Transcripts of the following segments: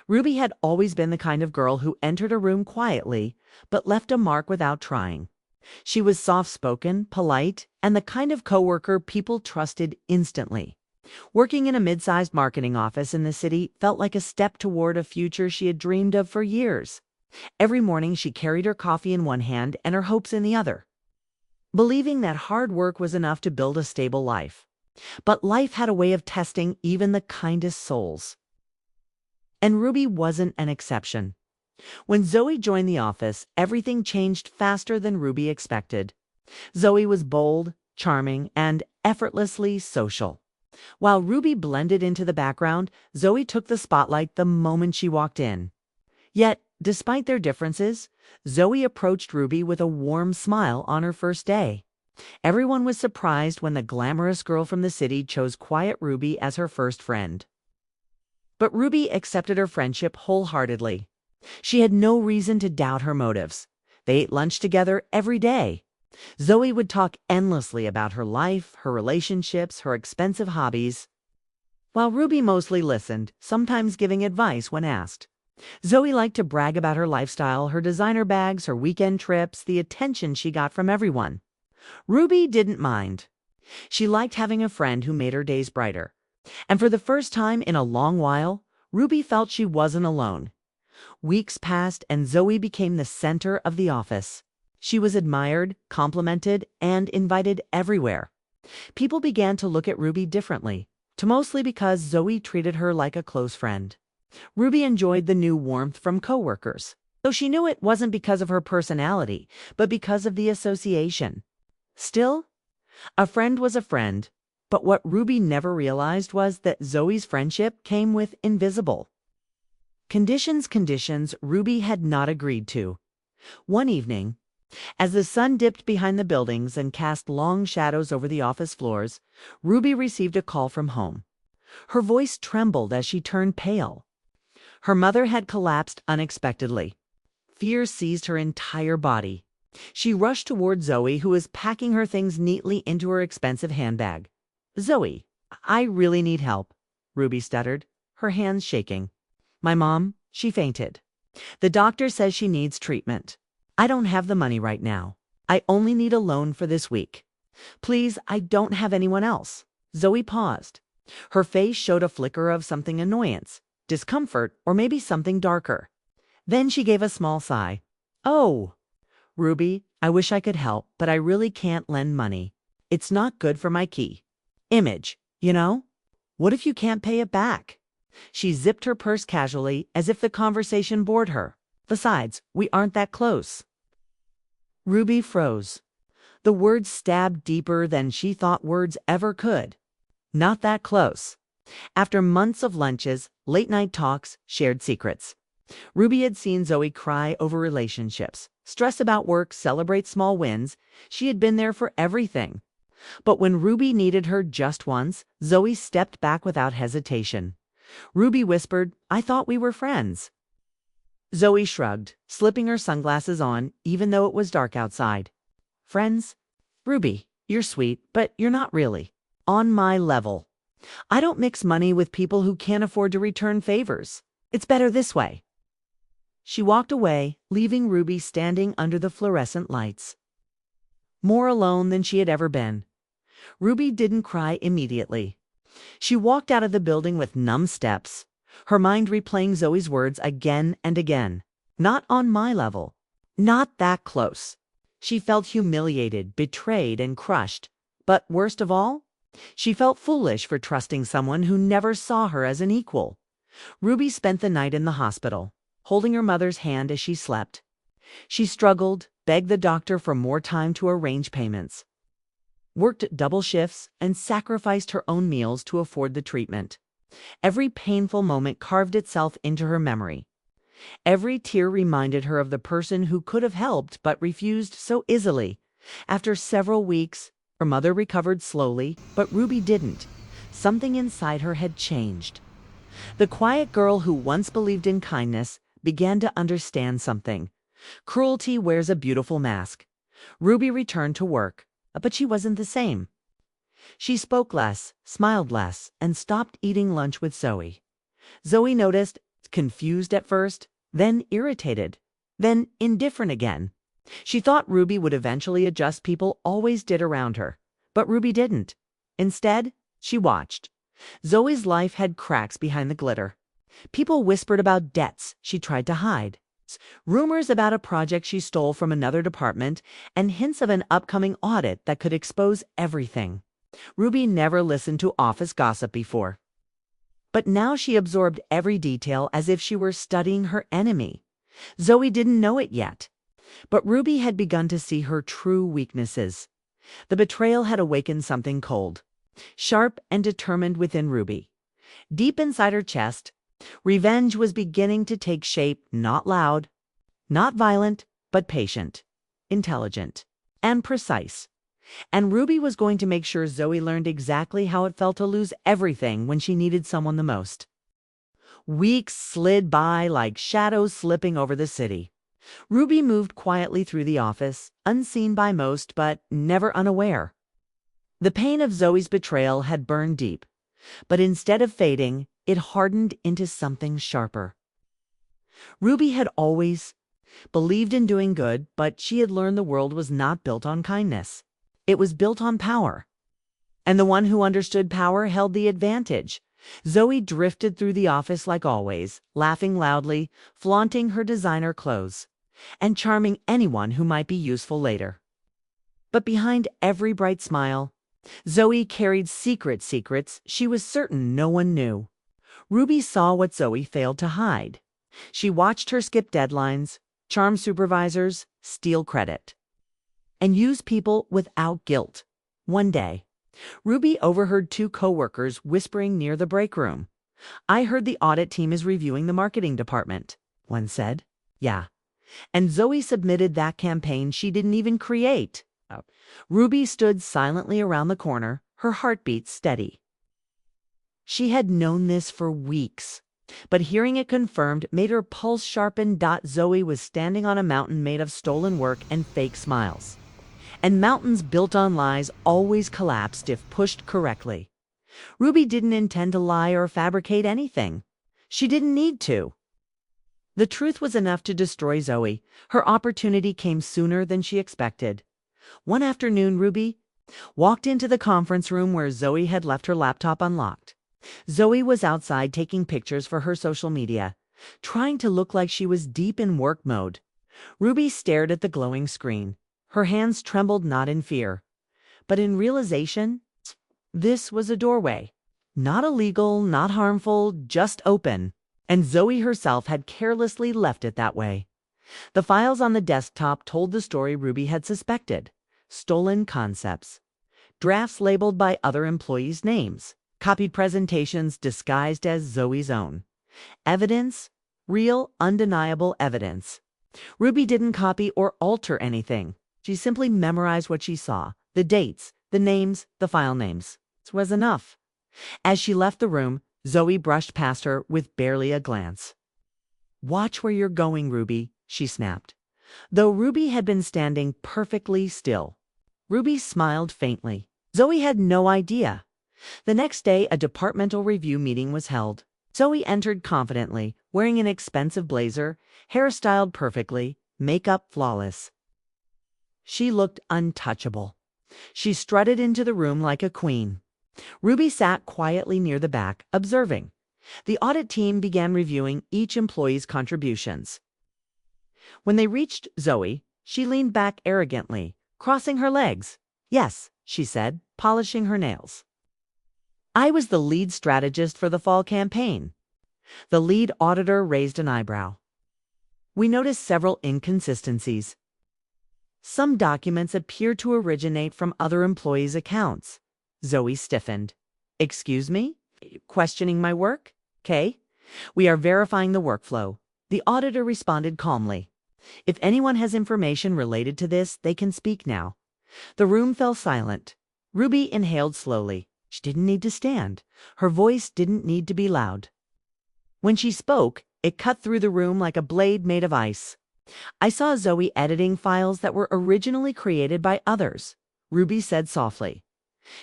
Ruby had always been the kind of girl who entered a room quietly, but left a mark without trying. She was soft-spoken, polite, and the kind of coworker people trusted instantly. Working in a mid-sized marketing office in the city felt like a step toward a future she had dreamed of for years. Every morning she carried her coffee in one hand and her hopes in the other, believing that hard work was enough to build a stable life. But life had a way of testing even the kindest souls. And Ruby wasn't an exception. When Zoe joined the office, everything changed faster than Ruby expected. Zoe was bold, charming, and effortlessly social. While Ruby blended into the background, Zoe took the spotlight the moment she walked in. Yet, despite their differences, Zoe approached Ruby with a warm smile on her first day. Everyone was surprised when the glamorous girl from the city chose quiet Ruby as her first friend. But Ruby accepted her friendship wholeheartedly. She had no reason to doubt her motives. They ate lunch together every day. Zoe would talk endlessly about her life, her relationships, her expensive hobbies, while Ruby mostly listened, sometimes giving advice when asked. Zoe liked to brag about her lifestyle, her designer bags, her weekend trips, the attention she got from everyone. Ruby didn't mind. She liked having a friend who made her days brighter. And for the first time in a long while, Ruby felt she wasn't alone. Weeks passed and Zoe became the center of the office. She was admired, complimented, and invited everywhere. People began to look at Ruby differently, mostly because Zoe treated her like a close friend. Ruby enjoyed the new warmth from coworkers, though she knew it wasn't because of her personality, but because of the association. Still, a friend was a friend, but what Ruby never realized was that Zoe's friendship came with invisible conditions Ruby had not agreed to. One evening, as the sun dipped behind the buildings and cast long shadows over the office floors, Ruby received a call from home. Her voice trembled as she turned pale. Her mother had collapsed unexpectedly. Fear seized her entire body. She rushed toward Zoe, who was packing her things neatly into her expensive handbag. "Zoe, I really need help," Ruby stuttered, her hands shaking. "My mom, she fainted. The doctor says she needs treatment. I don't have the money right now. I only need a loan for this week. Please, I don't have anyone else." Zoe paused. Her face showed a flicker of something annoyance, discomfort, or maybe something darker. Then she gave a small sigh. "Oh, Ruby, I wish I could help, but I really can't lend money. It's not good for my key image, you know? What if you can't pay it back?" She zipped her purse casually, as if the conversation bored her. "Besides, we aren't that close." Ruby froze. The words stabbed deeper than she thought words ever could. Not that close. After months of lunches, late-night talks, shared secrets, Ruby had seen Zoe cry over relationships, stress about work, celebrate small wins. She had been there for everything. But when Ruby needed her just once, Zoe stepped back without hesitation. Ruby whispered, "I thought we were friends." Zoe shrugged, slipping her sunglasses on, even though it was dark outside. "Friends? Ruby, you're sweet, but you're not really on my level. I don't mix money with people who can't afford to return favors. It's better this way." She walked away, leaving Ruby standing under the fluorescent lights, more alone than she had ever been. Ruby didn't cry immediately. She walked out of the building with numb steps, her mind replaying Zoe's words again and again. Not on my level. Not that close. She felt humiliated, betrayed, and crushed. But worst of all, she felt foolish for trusting someone who never saw her as an equal. Ruby spent the night in the hospital, holding her mother's hand as she slept. She struggled, begged the doctor for more time to arrange payments, worked double shifts, and sacrificed her own meals to afford the treatment. Every painful moment carved itself into her memory. Every tear reminded her of the person who could have helped but refused so easily. After several weeks, her mother recovered slowly, but Ruby didn't. Something inside her had changed. The quiet girl who once believed in kindness began to understand something. Cruelty wears a beautiful mask. Ruby returned to work, but she wasn't the same. She spoke less, smiled less, and stopped eating lunch with Zoe. Zoe noticed confused at first, then irritated, then indifferent again. She thought Ruby would eventually adjust. People always did around her, but Ruby didn't. Instead, she watched. Zoe's life had cracks behind the glitter. People whispered about debts she tried to hide, rumors about a project she stole from another department, and hints of an upcoming audit that could expose everything. Ruby never listened to office gossip before. But now she absorbed every detail as if she were studying her enemy. Zoe didn't know it yet, but Ruby had begun to see her true weaknesses. The betrayal had awakened something cold, sharp and determined within Ruby. Deep inside her chest, revenge was beginning to take shape, not loud, not violent, but patient, intelligent, and precise. And Ruby was going to make sure Zoe learned exactly how it felt to lose everything when she needed someone the most. Weeks slid by like shadows slipping over the city. Ruby moved quietly through the office, unseen by most, but never unaware. The pain of Zoe's betrayal had burned deep, but instead of fading, it hardened into something sharper. Ruby had always believed in doing good, but she had learned the world was not built on kindness. It was built on power. And the one who understood power held the advantage. Zoe drifted through the office like always, laughing loudly, flaunting her designer clothes, and charming anyone who might be useful later. But behind every bright smile, Zoe carried secrets she was certain no one knew. Ruby saw what Zoe failed to hide. She watched her skip deadlines, charm supervisors, steal credit, and use people without guilt. One day, Ruby overheard two coworkers whispering near the break room. "I heard the audit team is reviewing the marketing department," one said. "Yeah. And Zoe submitted that campaign she didn't even create." Ruby stood silently around the corner, her heartbeat steady. She had known this for weeks, but hearing it confirmed made her pulse sharpen. Zoe was standing on a mountain made of stolen work and fake smiles. And mountains built on lies always collapsed if pushed correctly. Ruby didn't intend to lie or fabricate anything. She didn't need to. The truth was enough to destroy Zoe. Her opportunity came sooner than she expected. One afternoon, Ruby walked into the conference room where Zoe had left her laptop unlocked. Zoe was outside taking pictures for her social media, trying to look like she was deep in work mode. Ruby stared at the glowing screen. Her hands trembled, not in fear, but in realization. This was a doorway. Not illegal, not harmful, just open. And Zoe herself had carelessly left it that way. The files on the desktop told the story Ruby had suspected. Stolen concepts, drafts labeled by other employees' names, copied presentations disguised as Zoe's own. Evidence, real, undeniable evidence. Ruby didn't copy or alter anything. She simply memorized what she saw, the dates, the names, the file names. It was enough. As she left the room, Zoe brushed past her with barely a glance. "Watch where you're going, Ruby," she snapped. Though Ruby had been standing perfectly still, Ruby smiled faintly. Zoe had no idea. The next day, a departmental review meeting was held. Zoe entered confidently, wearing an expensive blazer, hair styled perfectly, makeup flawless. She looked untouchable. She strutted into the room like a queen. Ruby sat quietly near the back, observing. The audit team began reviewing each employee's contributions. When they reached Zoe, she leaned back arrogantly, crossing her legs. "Yes," she said, polishing her nails. "I was the lead strategist for the fall campaign." The lead auditor raised an eyebrow. "We noticed several inconsistencies. Some documents appear to originate from other employees' accounts." Zoe stiffened. "Excuse me? Questioning my work? Okay. We are verifying the workflow." The auditor responded calmly. "If anyone has information related to this, they can speak now." The room fell silent. Ruby inhaled slowly. She didn't need to stand. Her voice didn't need to be loud. When she spoke, it cut through the room like a blade made of ice. "I saw Zoe editing files that were originally created by others," Ruby said softly.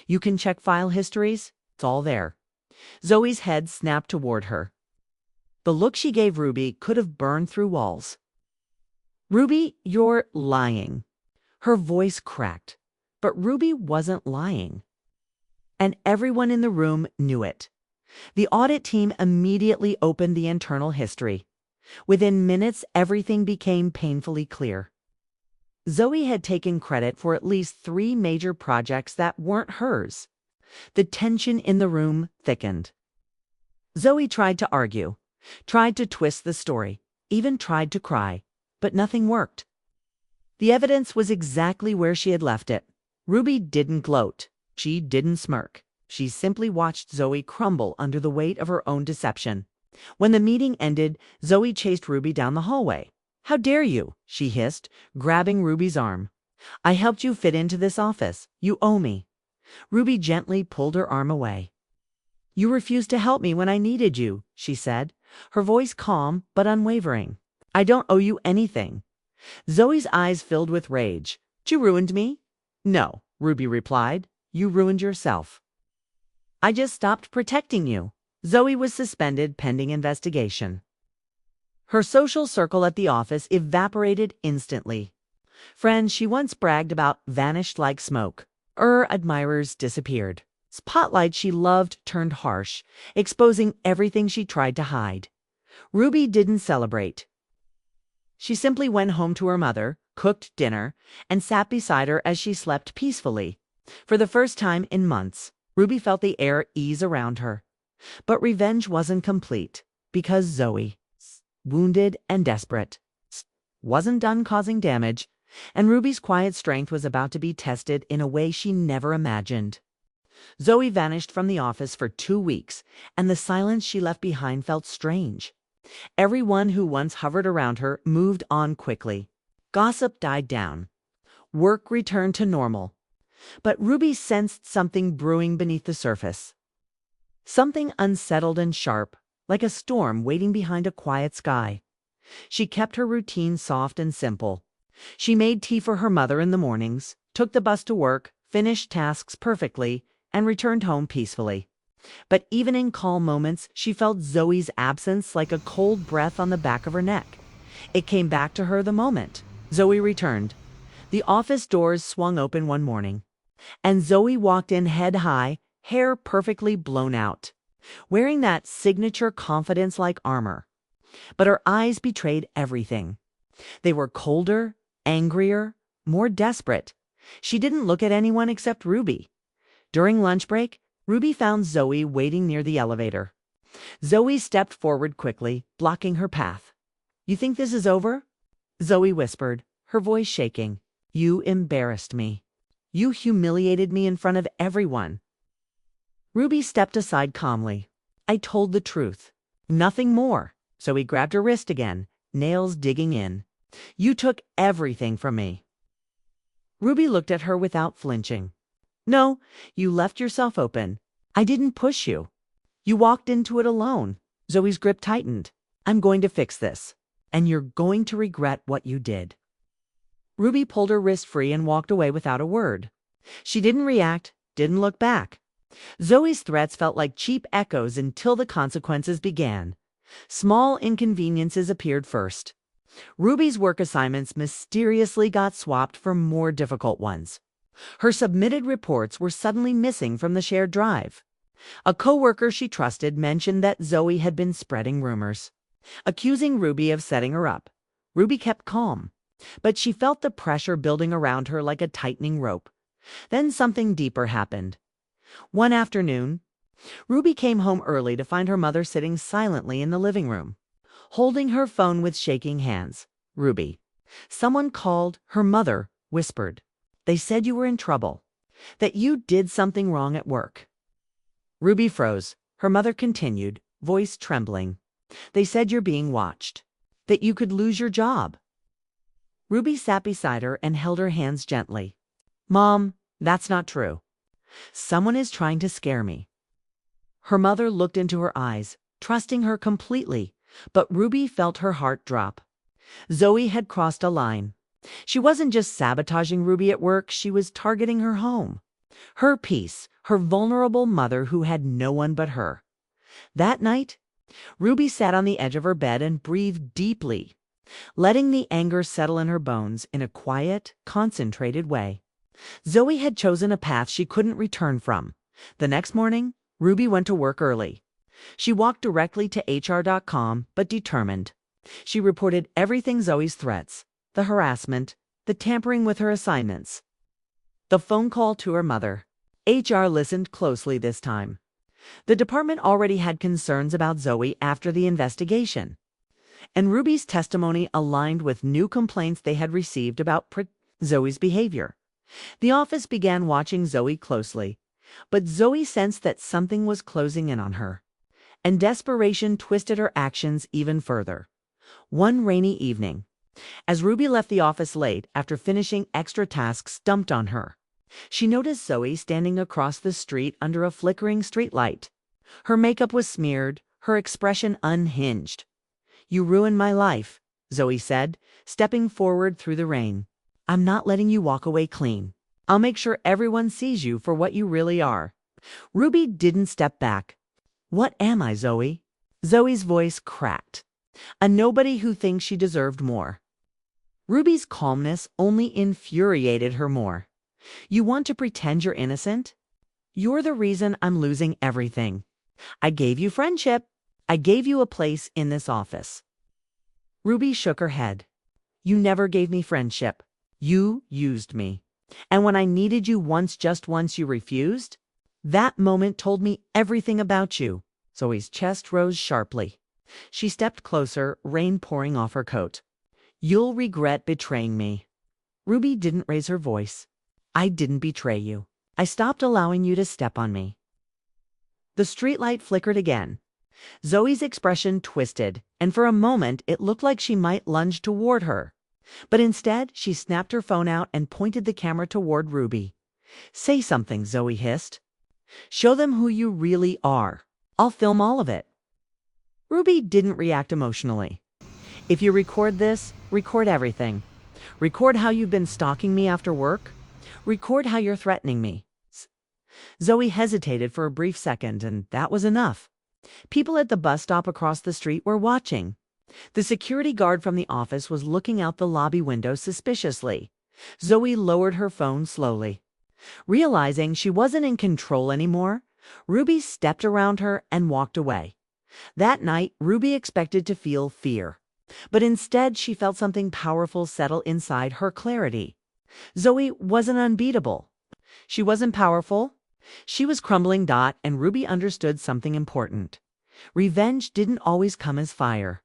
"You can check file histories. It's all there." Zoe's head snapped toward her. The look she gave Ruby could have burned through walls. "Ruby, you're lying." Her voice cracked, but Ruby wasn't lying. And everyone in the room knew it. The audit team immediately opened the internal history. Within minutes, everything became painfully clear. Zoe had taken credit for at least 3 major projects that weren't hers. The tension in the room thickened. Zoe tried to argue, tried to twist the story, even tried to cry, but nothing worked. The evidence was exactly where she had left it. Ruby didn't gloat. She didn't smirk. She simply watched Zoe crumble under the weight of her own deception. When the meeting ended, Zoe chased Ruby down the hallway. "How dare you?" she hissed, grabbing Ruby's arm. "I helped you fit into this office. You owe me." Ruby gently pulled her arm away. "You refused to help me when I needed you," she said, her voice calm but unwavering. "I don't owe you anything." Zoe's eyes filled with rage. "You ruined me?" "No," Ruby replied. "You ruined yourself." "I just stopped protecting you." Zoe was suspended pending investigation. Her social circle at the office evaporated instantly. Friends she once bragged about vanished like smoke. Admirers disappeared. Spotlight she loved turned harsh, exposing everything she tried to hide. Ruby didn't celebrate. She simply went home to her mother, cooked dinner, and sat beside her as she slept peacefully. For the first time in months, Ruby felt the air ease around her. But revenge wasn't complete, because Zoe, wounded and desperate, wasn't done causing damage, and Ruby's quiet strength was about to be tested in a way she never imagined. Zoe vanished from the office for 2 weeks, and the silence she left behind felt strange. Everyone who once hovered around her moved on quickly. Gossip died down. Work returned to normal. But Ruby sensed something brewing beneath the surface. Something unsettled and sharp, like a storm waiting behind a quiet sky. She kept her routine soft and simple. She made tea for her mother in the mornings, took the bus to work, finished tasks perfectly, and returned home peacefully. But even in calm moments, she felt Zoe's absence like a cold breath on the back of her neck. It came back to her the moment Zoe returned. The office doors swung open one morning, and Zoe walked in head high, hair perfectly blown out, wearing that signature confidence-like armor. But her eyes betrayed everything. They were colder, angrier, more desperate. She didn't look at anyone except Ruby. During lunch break, Ruby found Zoe waiting near the elevator. Zoe stepped forward quickly, blocking her path. "You think this is over?" Zoe whispered, her voice shaking. "You embarrassed me. You humiliated me in front of everyone." Ruby stepped aside calmly. "I told the truth. Nothing more." Zoe grabbed her wrist again, nails digging in. "You took everything from me." Ruby looked at her without flinching. "No, you left yourself open. I didn't push you. You walked into it alone." Zoe's grip tightened. "I'm going to fix this, and you're going to regret what you did." Ruby pulled her wrist free and walked away without a word. She didn't react, didn't look back. Zoe's threats felt like cheap echoes until the consequences began. Small inconveniences appeared first. Ruby's work assignments mysteriously got swapped for more difficult ones. Her submitted reports were suddenly missing from the shared drive. A coworker she trusted mentioned that Zoe had been spreading rumors, accusing Ruby of setting her up. Ruby kept calm, but she felt the pressure building around her like a tightening rope. Then something deeper happened. One afternoon, Ruby came home early to find her mother sitting silently in the living room, holding her phone with shaking hands. "Ruby, someone called," her mother whispered. "They said you were in trouble, that you did something wrong at work." Ruby froze. Her mother continued, voice trembling. "They said you're being watched, that you could lose your job." Ruby sat beside her and held her hands gently. "Mom, that's not true. Someone is trying to scare me." Her mother looked into her eyes, trusting her completely, but Ruby felt her heart drop. Zoe had crossed a line. She wasn't just sabotaging Ruby at work, she was targeting her home. Her peace, her vulnerable mother who had no one but her. That night, Ruby sat on the edge of her bed and breathed deeply, letting the anger settle in her bones in a quiet, concentrated way. Zoe had chosen a path she couldn't return from. The next morning, Ruby went to work early. She walked directly to HR.com, but determined. She reported everything: Zoe's threats, the harassment, the tampering with her assignments, the phone call to her mother. HR listened closely this time. The department already had concerns about Zoe after the investigation, and Ruby's testimony aligned with new complaints they had received about Zoe's behavior. The office began watching Zoe closely, but Zoe sensed that something was closing in on her, and desperation twisted her actions even further. One rainy evening, as Ruby left the office late after finishing extra tasks dumped on her, she noticed Zoe standing across the street under a flickering streetlight. Her makeup was smeared, her expression unhinged. "You ruined my life," Zoe said, stepping forward through the rain. "I'm not letting you walk away clean. I'll make sure everyone sees you for what you really are." Ruby didn't step back. "What am I, Zoe?" Zoe's voice cracked. "A nobody who thinks she deserved more." Ruby's calmness only infuriated her more. "You want to pretend you're innocent? You're the reason I'm losing everything. I gave you friendship. I gave you a place in this office." Ruby shook her head. "You never gave me friendship. You used me. And when I needed you once, just once, you refused. That moment told me everything about you." Zoe's chest rose sharply. She stepped closer, rain pouring off her coat. "You'll regret betraying me." Ruby didn't raise her voice. "I didn't betray you. I stopped allowing you to step on me." The streetlight flickered again. Zoe's expression twisted, and for a moment it looked like she might lunge toward her. But instead, she snapped her phone out and pointed the camera toward Ruby. "Say something," Zoe hissed. "Show them who you really are. I'll film all of it." Ruby didn't react emotionally. "If you record this, record everything. Record how you've been stalking me after work. Record how you're threatening me." Zoe hesitated for a brief second, and that was enough. People at the bus stop across the street were watching. The security guard from the office was looking out the lobby window suspiciously. Zoe lowered her phone slowly. Realizing she wasn't in control anymore, Ruby stepped around her and walked away. That night, Ruby expected to feel fear, but instead she felt something powerful settle inside her: clarity. Zoe wasn't unbeatable. She wasn't powerful. She was crumbling. And Ruby understood something important. Revenge didn't always come as fire.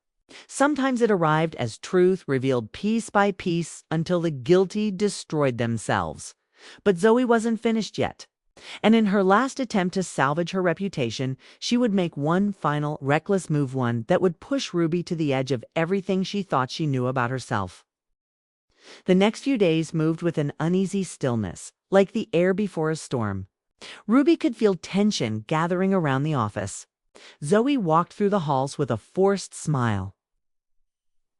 Sometimes it arrived as truth, revealed piece by piece until the guilty destroyed themselves. But Zoe wasn't finished yet. And in her last attempt to salvage her reputation, she would make one final, reckless move, one that would push Ruby to the edge of everything she thought she knew about herself. The next few days moved with an uneasy stillness, like the air before a storm. Ruby could feel tension gathering around the office. Zoe walked through the halls with a forced smile,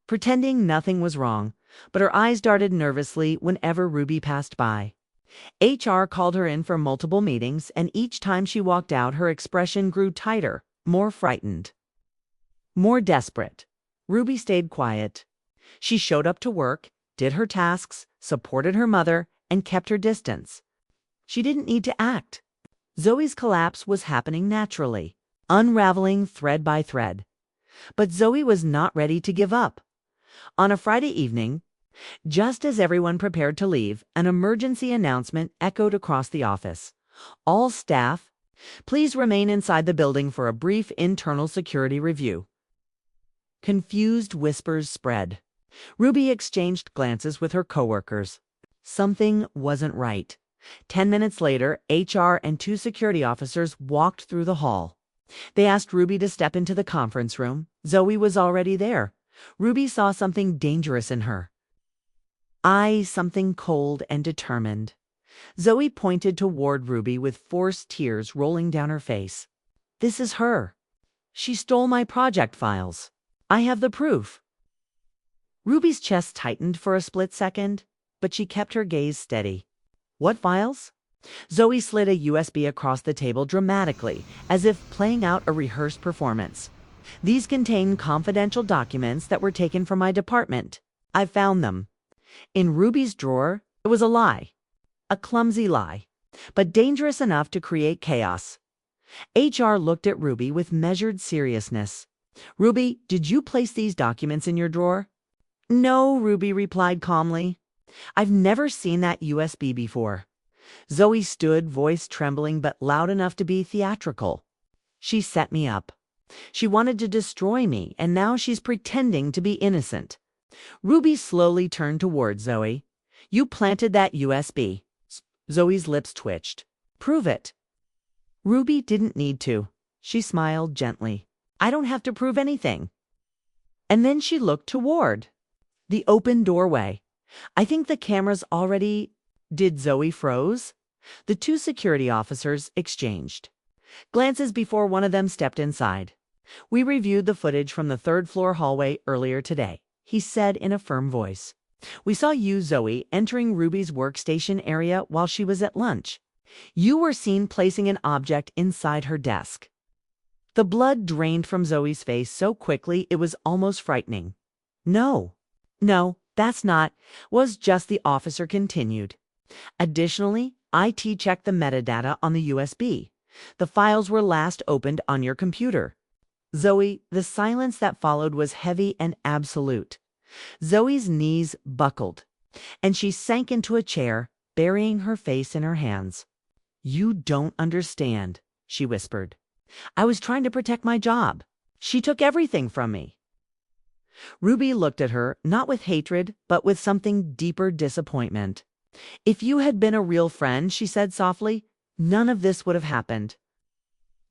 pretending nothing was wrong, but her eyes darted nervously whenever Ruby passed by. HR called her in for multiple meetings, and each time she walked out, her expression grew tighter, more frightened, more desperate. Ruby stayed quiet. She showed up to work, did her tasks, supported her mother, and kept her distance. She didn't need to act. Zoe's collapse was happening naturally, unraveling thread by thread. But Zoe was not ready to give up. On a Friday evening, just as everyone prepared to leave, an emergency announcement echoed across the office. "All staff, please remain inside the building for a brief internal security review." Confused whispers spread. Ruby exchanged glances with her coworkers. Something wasn't right. 10 minutes later, HR and 2 security officers walked through the hall. They asked Ruby to step into the conference room. Zoe was already there. Ruby saw something dangerous in her eyes, something cold and determined. Zoe pointed toward Ruby with forced tears rolling down her face. "This is her. She stole my project files. I have the proof." Ruby's chest tightened for a split second, but she kept her gaze steady. "What files?" Zoe slid a USB across the table dramatically, as if playing out a rehearsed performance. These contain confidential documents that were taken from my department. I found them. In Ruby's drawer, it was a lie. A clumsy lie, but dangerous enough to create chaos. HR looked at Ruby with measured seriousness. Ruby, did you place these documents in your drawer? No, Ruby replied calmly. I've never seen that USB before. Zoe stood, voice trembling but loud enough to be theatrical. She set me up. She wanted to destroy me, and now she's pretending to be innocent. Ruby slowly turned toward Zoe. You planted that USB. Zoe's lips twitched. Prove it. Ruby didn't need to. She smiled gently. I don't have to prove anything. And then she looked toward the open doorway. I think the cameras already... Did Zoe froze? The two security officers exchanged glances before one of them stepped inside. We reviewed the footage from the third-floor hallway earlier today, he said in a firm voice. We saw you, Zoe, entering Ruby's workstation area while she was at lunch. You were seen placing an object inside her desk. The blood drained from Zoe's face so quickly it was almost frightening. No, that's not, was just the officer continued. Additionally, IT checked the metadata on the USB. The files were last opened on your computer. Zoe, the silence that followed was heavy and absolute. Zoe's knees buckled, and she sank into a chair, burying her face in her hands. You don't understand, she whispered. I was trying to protect my job. She took everything from me. Ruby looked at her, not with hatred, but with something deeper disappointment. If you had been a real friend, she said softly, none of this would have happened.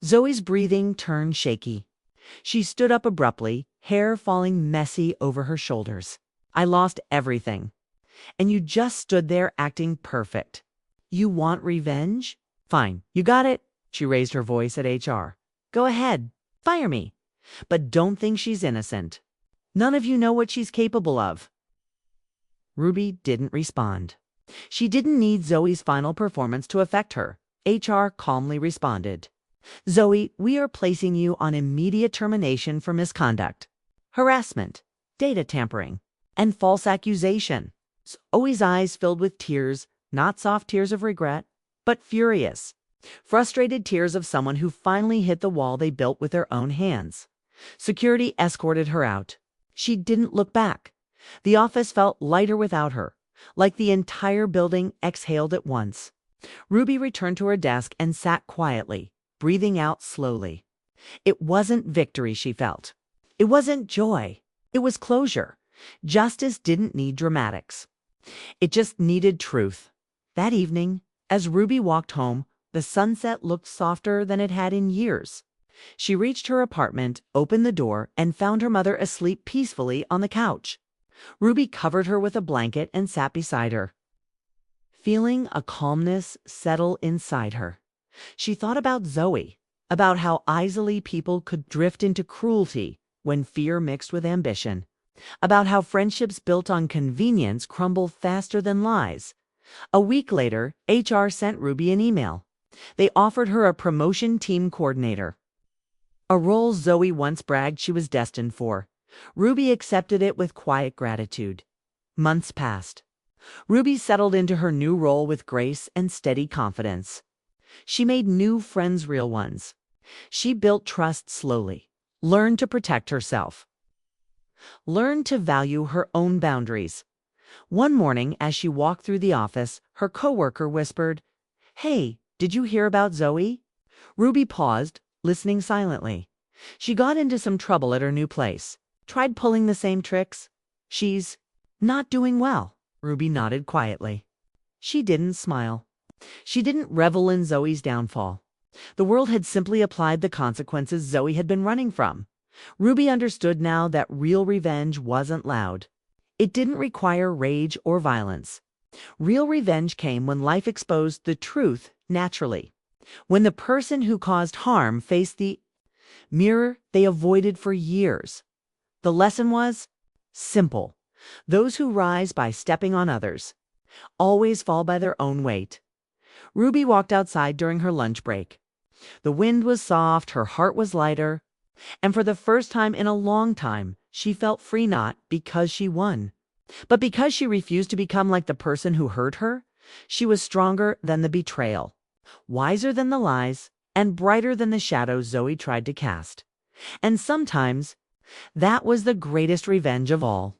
Zoe's breathing turned shaky. She stood up abruptly, hair falling messy over her shoulders. I lost everything. And you just stood there acting perfect. You want revenge? Fine, you got it. She raised her voice at HR. Go ahead, fire me. But don't think she's innocent. None of you know what she's capable of. Ruby didn't respond. She didn't need Zoe's final performance to affect her. HR calmly responded. Zoe, we are placing you on immediate termination for misconduct, harassment, data tampering, and false accusation. Zoe's eyes filled with tears, not soft tears of regret, but furious, frustrated tears of someone who finally hit the wall they built with their own hands. Security escorted her out. She didn't look back. The office felt lighter without her, like the entire building exhaled at once. Ruby returned to her desk and sat quietly, breathing out slowly. It wasn't victory she felt. It wasn't joy. It was closure. Justice didn't need dramatics. It just needed truth. That evening, as Ruby walked home, the sunset looked softer than it had in years. She reached her apartment, opened the door, and found her mother asleep peacefully on the couch. Ruby covered her with a blanket and sat beside her, feeling a calmness settle inside her. She thought about Zoe, about how easily people could drift into cruelty when fear mixed with ambition, about how friendships built on convenience crumble faster than lies. A week later, HR sent Ruby an email. They offered her a promotion team coordinator, a role Zoe once bragged she was destined for. Ruby accepted it with quiet gratitude. Months passed. Ruby settled into her new role with grace and steady confidence. She made new friends, real ones. She built trust slowly, learned to protect herself, learned to value her own boundaries. One morning, as she walked through the office, her coworker whispered, "Hey, did you hear about Zoe?" Ruby paused, listening silently. She got into some trouble at her new place. Tried pulling the same tricks. She's not doing well. Ruby nodded quietly. She didn't smile. She didn't revel in Zoe's downfall. The world had simply applied the consequences Zoe had been running from. Ruby understood now that real revenge wasn't loud. It didn't require rage or violence. Real revenge came when life exposed the truth naturally. When the person who caused harm faced the mirror they avoided for years. The lesson was simple. Those who rise by stepping on others always fall by their own weight. Ruby walked outside during her lunch break. The wind was soft, her heart was lighter. And for the first time in a long time, she felt free, not because she won, but because she refused to become like the person who hurt her. She was stronger than the betrayal, wiser than the lies, and brighter than the shadows Zoe tried to cast. And sometimes that was the greatest revenge of all.